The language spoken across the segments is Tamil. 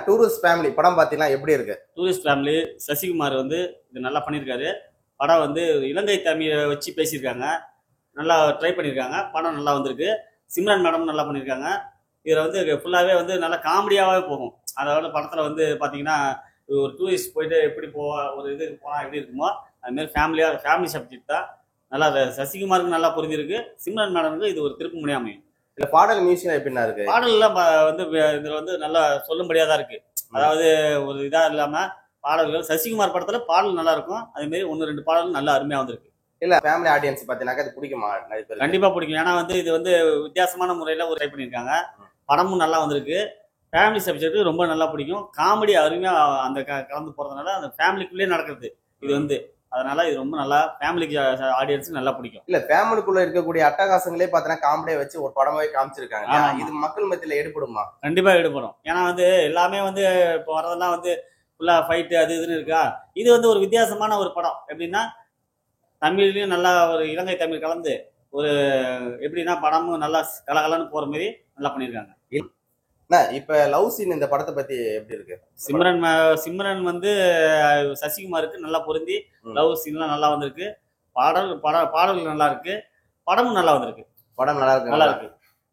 டூரிஸ்ட் ஃபேமிலி படம் பார்த்தீங்கன்னா எப்படி இருக்கு? டூரிஸ்ட் ஃபேமிலி சசிகுமார் வந்து இது நல்லா பண்ணியிருக்காரு. படம் வந்து இலங்கை தமிழை வச்சு பேசியிருக்காங்க. நல்லா ட்ரை பண்ணியிருக்காங்க. படம் நல்லா வந்திருக்கு. சிம்ரன் மேடம் நல்லா பண்ணியிருக்காங்க. இதில் வந்து ஃபுல்லாகவே வந்து நல்லா காமெடியாகவே போகும். அதாவது படத்தில் வந்து பார்த்தீங்கன்னா ஒரு டூரிஸ்ட் போயிட்டு எப்படி ஒரு இதுக்கு போனால் எப்படி இருக்குமோ அதுமாரி ஃபேமிலி சப்ஜெக்ட் தான். நல்லா சசிகுமாருக்கு நல்லா புரிஞ்சிருக்கு. சிம்ரன் மேடமுக்கு இது ஒரு திருப்பு முனையாக அமையும். இல்ல பாடல் மியூசிக் எப்படின்னா இருக்கு? பாடல்லாம் வந்து இதில் வந்து நல்லா சொல்லும்படியாக தான் இருக்கு. அதாவது ஒரு இதா இல்லாம பாடல்கள் சசிகுமார் படத்துல பாடல் நல்லா இருக்கும். அதே மாதிரி 1-2 பாடல்கள் நல்லா அருமையா வந்திருக்கு. இல்ல ஃபேமிலி ஆடியன்ஸ் பாத்தீங்கன்னா அது பிடிக்குமா? கண்டிப்பா பிடிக்கும். ஏன்னா வந்து இது வந்து வித்தியாசமான முறையில ஒரு ட்ரை பண்ணியிருக்காங்க. படமும் நல்லா வந்திருக்கு. ஃபேமிலி சப்ஜெக்ட் ரொம்ப நல்லா பிடிக்கும். காமெடி அருமையா அந்த கலந்து போறதுனால அந்த ஃபேமிலிக்குள்ளேயே நடக்கிறது இது வந்து. அதனால இது ரொம்ப நல்லா ஃபேமிலிக்கு ஆடியன்ஸுக்கு நல்லா பிடிக்கும். இல்ல ஃபேமிலிக்குள்ள இருக்கக்கூடிய அட்டகாசங்களே பாத்தீங்கன்னா காமெடியை வச்சு ஒரு படமாவே காமிச்சிருக்காங்க. இது மக்கள் மத்தியில ஈடுபடுமா? கண்டிப்பா ஈடுபடும். ஏன்னா வந்து எல்லாமே வந்து இப்போ வரதெல்லாம் வந்து ஃபுல்லா ஃபைட்டு அது இதுன்னு இருக்கா. இது வந்து ஒரு வித்தியாசமான ஒரு படம். எப்படின்னா தமிழ்லயும் நல்லா ஒரு இலங்கை தமிழ் கலந்து ஒரு எப்படின்னா படமும் நல்லா கலகலன்னு போற மாதிரி நல்லா பண்ணியிருக்காங்க. இப்ப லவ் சீன் இந்த படத்தை பத்தி எப்படி இருக்கு? சிம்ரன் வந்து சசிகுமாருக்கு நல்லா பொருந்தி லவ் சீன்லாம் நல்லா வந்திருக்கு. பாடல்கள் நல்லா இருக்கு. படமும் நல்லா வந்திருக்கு. படம் நல்லா இருக்கு.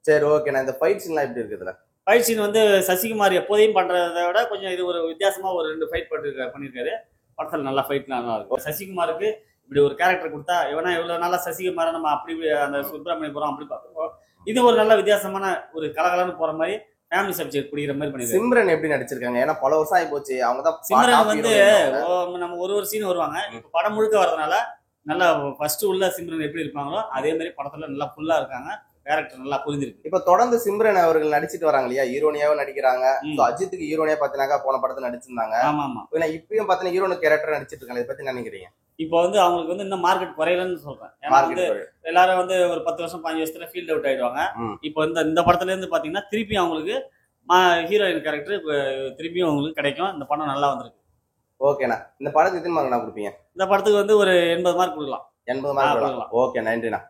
சரி ஓகே. இந்த ஃபைட் சீன்லாம் எப்படி இருக்கு? இதுல ஃபைட் சீன் வந்து சசிகுமார் எப்போதையும் பண்றதை விட கொஞ்சம் இது ஒரு வித்தியாசமா ஒரு 2 ஃபைட் பண்ணியிருக்காரு. படத்தில் நல்லா ஃபைட் நல்லா இருக்கும். சசிகுமாருக்கு இப்படி ஒரு கேரக்டர் கொடுத்தா இவ்வளவு நாளா சசிகுமாரை நம்ம அப்படி அந்த சுப்பிரமணியபுரம் அப்படி பார்த்துருக்கோம். இது ஒரு நல்ல வித்தியாசமான ஒரு கலகலன்னு போற மாதிரி ஃபேமிலி சப்ஜெக்ட் பிடிக்கிற மாதிரி பண்ணிருக்காங்க. சிம்ரன் எப்படி நடிச்சிருக்காங்க? ஏன்னா பல வருஷம் ஆகி போச்சு. அவங்க தான் சிம்ரன் வந்து நம்ம ஒரு சீன் வருவாங்க. இப்ப படம் முழுக்க வர்றதுனால நல்லா ஃபர்ஸ்ட் உள்ள சிம்ரன் எப்படி இருப்பாங்களோ அதே மாதிரி படத்துல நல்லா ஃபுல்லா இருக்காங்க. கேரக்டர் நல்லா புரிஞ்சிருக்கு. இப்ப தொடர்ந்து சிம்ரன் அவர்கள் நடிச்சிட்டு வராங்க இல்லையா? ஹீரோனியாவும் நடிக்கிறாங்க. அஜித்துக்கு ஹீரோனியா பாத்தீங்கன்னா போன படத்துல நடிச்சிருந்தாங்க. ஆமா ஆமா. இப்பயும் பாத்தீங்கன்னா ஹீரோனு கேரக்டர் நடிச்சிட்டு இருக்காங்க. இதை பத்தி நினைக்கிறீங்க? இப்போ வந்து அவங்களுக்கு வந்து இன்னும் மார்க்கெட் குறையலன்னு சொல்றேன். ஏன்னா வந்து எல்லாரும் வந்து ஒரு 10 வருஷம் 15 வருஷத்துல ஃபீல்ட் அவுட் ஆயிடுவாங்க. இப்போ இந்த படத்துல இருந்து பாத்தீங்கன்னா திருப்பி அவங்களுக்கு ஹீரோயின் கேரக்டர் திருப்பியும் அவங்களுக்கு கிடைக்கும். இந்த படம் நல்லா வந்திருக்கு. ஓகேண்ணா. இந்த படத்துக்கு எத்தனை மார்க் கொடுப்பீங்க? இந்த படத்துக்கு வந்து ஒரு 80 மார்க் கொடுக்கலாம். 80 மார்க் கொடுக்கலாம். ஓகே, நன்றிண்ணா.